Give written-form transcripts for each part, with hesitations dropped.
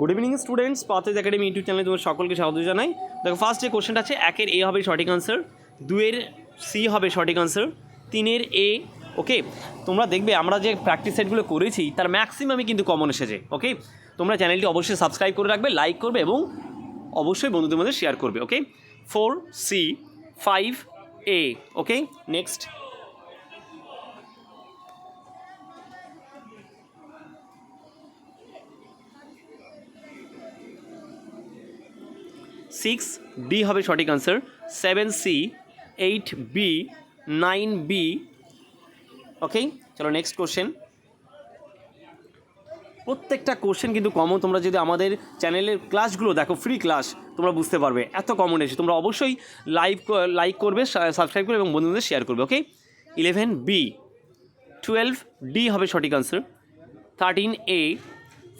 Good evening students, pathways academy YouTube চ্যানেলে তোমার সকলকে স্বাগত জানাই। দেখো, ফার্স্ট যে কোশ্চেনটা আছে, 1-এর এ হবে সঠিক আনসার, 2-এর সি হবে সঠিক আনসার, 3-এর এ। ওকে, তোমরা দেখবে আমরা যে প্র্যাকটিস সেটগুলো করেছি তার ম্যাক্সিমামই কিন্তু কমন এসেছে। ওকে, তোমরা চ্যানেলটি অবশ্যই সাবস্ক্রাইব করে রাখবে, লাইক করবে এবং অবশ্যই বন্ধুদের মধ্যে শেয়ার করবে। ওকে, 4C, 5A। ওকে, নেক্সট। সিক্স ডি হবে সঠিক আনসার, 7C, 8B, 9B। ওকে, চলো নেক্সট কোশ্চেন। প্রত্যেকটা কোশ্চেন কিন্তু কমন। তোমরা যদি আমাদের চ্যানেলের ক্লাসগুলো দেখো, ফ্রি ক্লাস, তোমরা বুঝতে পারবে এত কমন এসে। তোমরা অবশ্যই লাইক করবে, সাবস্ক্রাইব করবে এবং বন্ধুদের শেয়ার করবে। ওকে, 11B, 12D হবে সঠিক আনসার, 13A,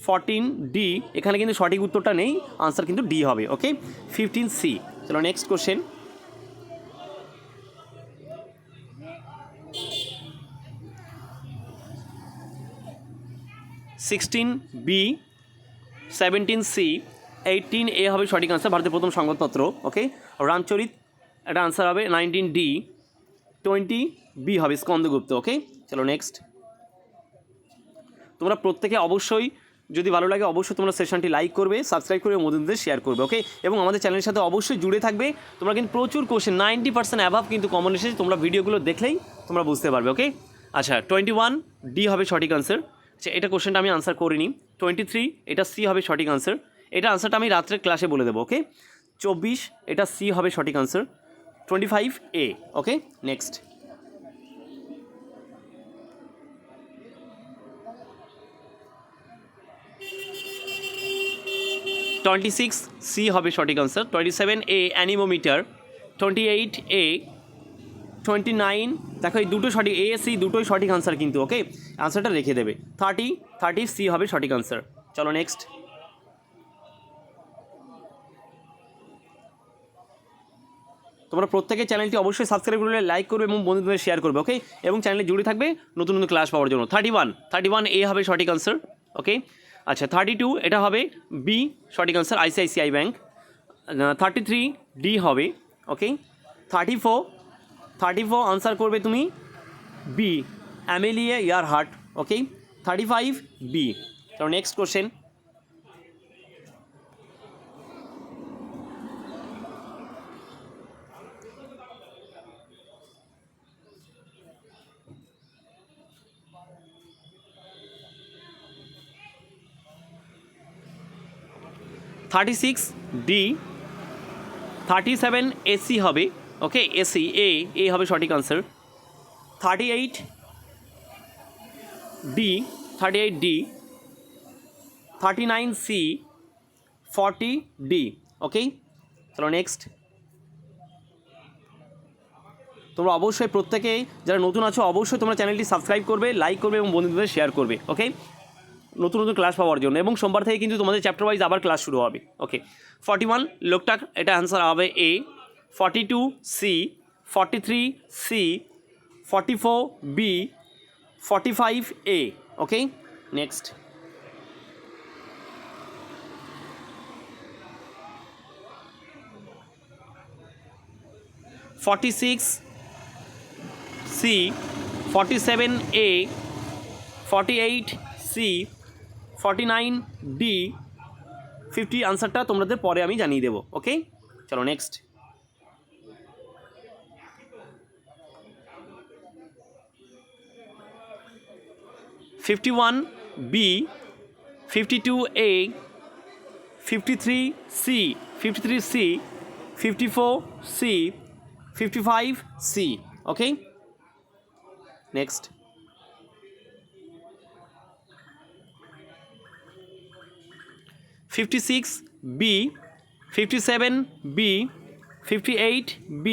14D। এখানে কিন্তু সঠিক উত্তরটা নেই, আনসার কিন্তু ডি হবে। ওকে, 15C। চলো next question. Sixteen B, 17C, 18A হবে সঠিক আনসার, ভারতের প্রথম সংবাদপত্র। ওকে, রামচরিত এটা আনসার হবে 19D, 20B হবে স্কন্দগুপ্ত। ওকে, চলো নেক্সট। তোমরা প্রত্যেকে অবশ্যই যদি ভালো লাগে অবশ্যই তোমরা সেশনটি লাইক করবে, সাবস্ক্রাইব করবে, বন্ধুদের শেয়ার করবে। ওকে, এবং আমাদের চ্যানেলের সাথে অবশ্যই জুড়ে থাকবে। তোমরা কিন্তু প্রচুর কোশ্চেন 90% অ্যাভাব কিন্তু কমন এসেছে, তোমরা ভিডিওগুলো দেখলেই তোমরা বুঝতে পারবে। ওকে, আচ্ছা, 21D হবে সঠিক আনসার। আচ্ছা, এটা কোশ্চেনটা আমি আনসার করিনি। 23 এটা সি হবে সঠিক আনসার, এটা আনসারটা আমি রাত্রের ক্লাসে বলে দেবো। ওকে, 24 এটা সি হবে সঠিক আনসার, 25A। ওকে, নেক্সট। 26C হবে সঠিক আনসার, 27A অ্যানিমোমিটার, 28A, 29। দেখো, এই দুটো সঠিক, এ সি দুটোই সঠিক আনসার কিন্তু। ওকে, আনসারটা রেখে দেবে। 30C হবে সঠিক আনসার। চলো নেক্সট। তোমরা প্রত্যেকে চ্যানেলটি অবশ্যই সাবস্ক্রাইব করবে, লাইক করবে এবং বন্ধুদের শেয়ার করবে। ওকে, এবং চ্যানেলে জুড়ে থাকবে নতুন নতুন ক্লাস পাওয়ার জন্য। 31A হবে সঠিক আনসার। ওকে, আচ্ছা, 32 এটা হবে বি সঠিক আনসার, ICICI ব্যাঙ্ক। 33D হবে। ওকে, 34 আনসার করবে তুমি বি, অ্যামেলিয়া ইয়ারহার্ট। ওকে, 35B। তো নেক্সট কোশ্চেন। D, 37AC হবে। ওকে, এসি এ হবে সঠিক আনসার। 38D, 39C, 40D। ওকে, চলো নেক্সট। তোমরা অবশ্যই প্রত্যেকে যারা নতুন আছো অবশ্যই তোমরা চ্যানেলটি সাবস্ক্রাইব করবে, লাইক করবে এবং বন্ধুদের শেয়ার করবে। ওকে, নতুন নতুন ক্লাস পাওয়ার জন্য। এবং সোমবার থেকে কিন্তু তোমাদের চ্যাপ্টার ওয়াইজ আবার ক্লাস শুরু হবে। ওকে, 41 লোকটাক এটা আনসার হবে এ, 42C, 43C, 44B, 45A। ওকে, next. (46C, 47A, 48C, 49D, 50 আনসারটা তোমাদের পরে আমি জানিয়ে দেবো। ওকে, চলো next. (51B, 52A, 53C, 54C, 55C। ওকে, next. (56B, 57B, 58B,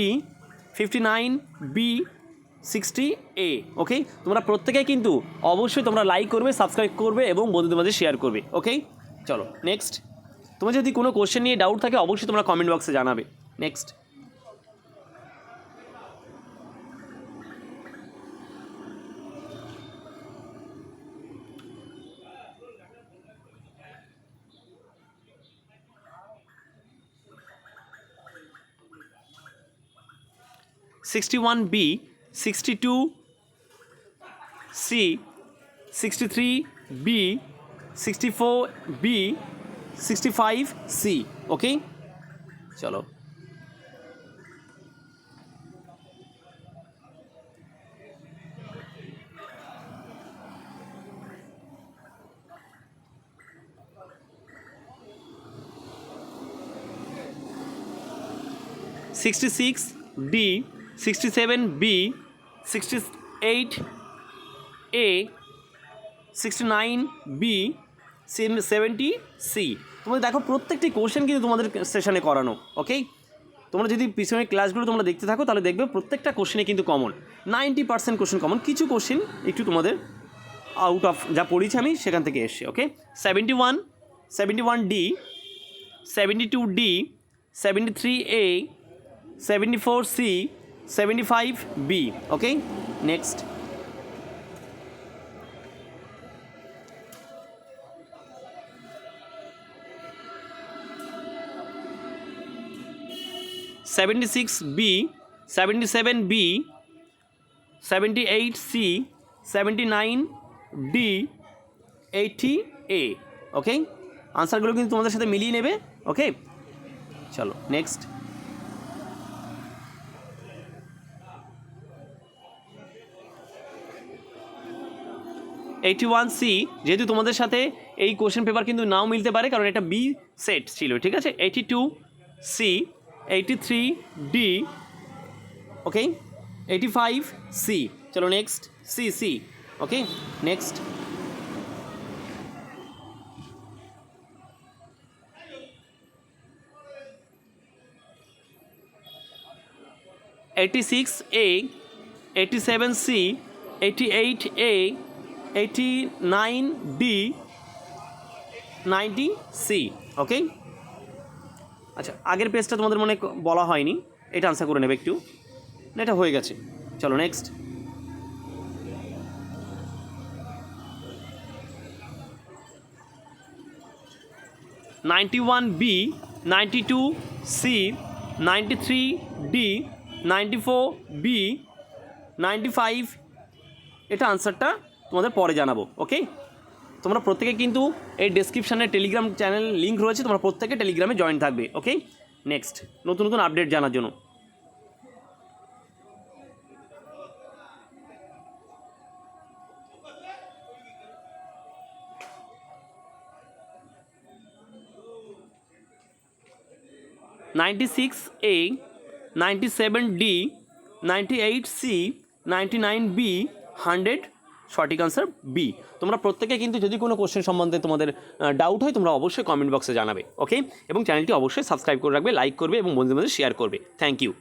59B, 60A। ওকে, তোমরা প্রত্যেকেই কিন্তু অবশ্যই তোমরা লাইক করবে, সাবস্ক্রাইব করবে এবং বন্ধুদের মাঝে শেয়ার করবে। ওকে, চলো নেক্সট। তোমার যদি কোনো কোশ্চেন নিয়ে ডাউট থাকে অবশ্যই তোমরা কমেন্ট বক্সে জানাবে। Next. 61B, 62C, 63B, 64B, 65C. ওকে, চলো। $66 D, $67 B, $68 A, $69 B, $70 C. তোমরা দেখো প্রত্যেকটি কোশ্চেন কিন্তু তোমাদের সেশনে করানো। ওকে, তোমরা যদি পিছনের ক্লাসগুলো তোমরা দেখতে থাকো তাহলে দেখবে প্রত্যেকটা কোশ্চেনে কিন্তু কমন, 90% কোশ্চেন কমন। কিছু কোশ্চেন একটু তোমাদের আউট অফ যা পড়িয়েছি আমি সেখান থেকে এসছে। ওকে, 71 D, 72 D, 73 A, 74 C, 75 B. Okay, next. $76 B, 77 B, 78 C, 79 D, 80 A. ওকে, আনসারগুলো কিন্তু তোমাদের সাথে মিলিয়ে নেবে। ওকে, চলো নেক্সট। $81C, যেহেতু তোমাদের সাথে এই কোশ্চেন পেপার কিন্তু নাও মিলতে পারে কারণ এটা বি সেট ছিল, ঠিক আছে। 82C, 83D, okay, 85C. চলো next, C. Okay, next. $86A, $87C, $88A, $89D, $90C. Okay, আচ্ছা, আগের পেজটা তোমাদের মনে বলা হয়নি, এটা আনসার করে নেবে একটু, না এটা হয়ে গেছে। চলো next. $91B, $92C, $93D, $94B, $95, এটা আনসারটা তোমাদের পরে জানাবো। ওকে, তোমরা প্রত্যেকে কিন্তু এই ডেসক্রিপশানে টেলিগ্রাম চ্যানেল লিঙ্ক রয়েছে, তোমরা প্রত্যেকে টেলিগ্রামে জয়েন থাকবে। ওকে, নেক্সট, নতুন নতুন আপডেট জানার জন্য। $96A, $97D, $98C, $99B, 100 সঠিক আনসার বি। তোমরা প্রত্যেকে কিন্তু যদি কোনো কোশ্চেন সম্বন্ধে তোমাদের ডাউট হয় তোমরা অবশ্যই কমেন্ট বক্সে জানাবে। ওকে, এবং চ্যানেলটি অবশ্যই সাবস্ক্রাইব করে রাখবে, লাইক করবে এবং বন্ধুদের মধ্যে শেয়ার করবে। Thank you.